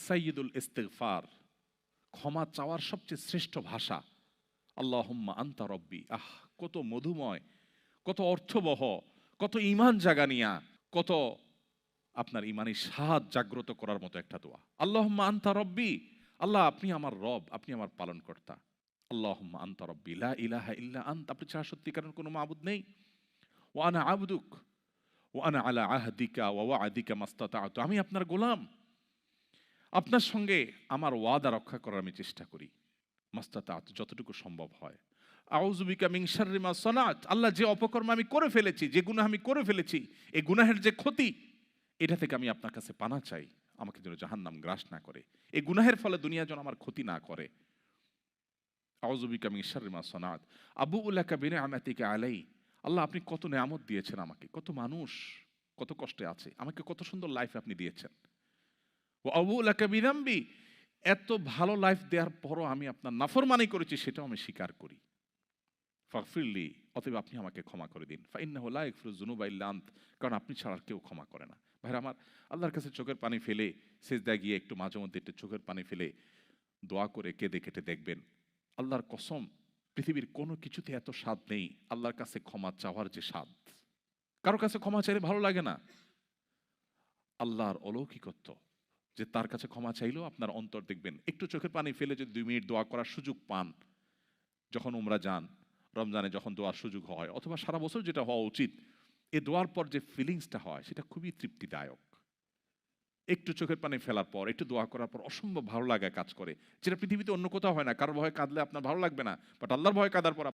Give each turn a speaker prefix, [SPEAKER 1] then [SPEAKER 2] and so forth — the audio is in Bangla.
[SPEAKER 1] সাইয়্যিদুল ইস্তিগফার, ক্ষমা চাওয়ার সবচেয়ে শ্রেষ্ঠ ভাষা। আল্লাহুম্মা আনতা রব্বি। কত মধুময়, কত অর্থবহ, কত ঈমান জাগানিয়া, কত আপনার ঈমানি স্বাদ জাগ্রত করার মতো একটা দোয়া। আল্লাহুম্মা আনতা রব্বি, আল্লাহ আপনি আমার রব, আপনি আমার পালনকর্তা। আল্লাহুম্মা আনতা রব্বি লা ইলাহা ইল্লা আনতা, আপনি ছাড়া সত্যিকারের কোনো মাবুদ নেই। ওয়া আনা আবদুক ওয়া আনা আলা আহদিকা ওয়া ওয়া'দিকা মাস্তাতা'তু, আমি আপনার গোলাম, আপনার সঙ্গে আমার ওয়াদা রক্ষা করার আমি চেষ্টা করি, মাস্তাতা'তু, যতটুকু সম্ভব হয়। আউযু বিকা মিন শাররি মা সানাত, আল্লাহ যে অপকর্ম আমি করে ফেলেছি, যে গুনাহ আমি করে ফেলেছি, এই গুনাহের যে ক্ষতি, এটা থেকে আমি আপনার কাছে পানাহ চাই, আমাকে যেন জাহান্নাম গ্রাস না করে, এই গুনাহের ফলে দুনিয়া যেন আমার ক্ষতি না করে। আউযু বিকা মিন শাররি মা সানাত আবুউ লাকা বিনি'মাতিকা আলাই, আল্লাহ আপনি কত নেয়ামত দিয়েছেন আমাকে, কত মানুষ কত কষ্টে আছে, আমাকে কত সুন্দর লাইফ আপনি দিয়েছেন। ওয়া আবুউ লাকা বিযামবি, এত ভালো লাইফ দেওয়ার পরও আমি আপনার নাফরমানি করেছি, সেটাও আমি স্বীকার করি। ফাগফিরলি, অতএব আপনি আমাকে ক্ষমা করে দিন। ফাইন্নাহু লা ইয়াগফিরুয যুনুবা ইল্লা আনত, কারণ আপনি ছাড়া আর কেউ ক্ষমা করে না। ভাইরা আমার, আল্লাহর কাছে চোখের পানি ফেলে সিজদায় গিয়ে একটু মাঝে মধ্যে একটু চোখের পানি ফেলে দোয়া করে কেঁদে কেটে দেখবেন, আল্লাহর কসম পৃথিবীর কোনো কিছুতে এত স্বাদ নেই আল্লাহর কাছে ক্ষমা চাওয়ার যে স্বাদ। কারো কাছে ক্ষমা চাইলে ভালো লাগে না। আল্লাহর অলৌকিকত্ব, যে তার কাছে ক্ষমা চাইলেও আপনার অন্তর দেখবেন, একটু চোখের পানি ফেলে যদি 2 মিনিট দোয়া করার সুযোগ পান, যখন উমরা যান, রমজানে যখন দোয়ার সুযোগ হয়, অথবা সারা বছর যেটা হওয়া উচিত, এই দোয়ার পর যে ফিলিংসটা হয় সেটা খুবই তৃপ্তিদায়ক। একটু চোখের পানি ফেলার পর, একটু দোয়া করার পর অসম্ভব ভালো লাগা কাজ করে, যেটা পৃথিবীতে অন্য কোথাও হয় না। কারোর ভয়ে কাঁদলে আপনার ভালো লাগবে না, বাট আল্লাহর ভয়ে কাঁদার পর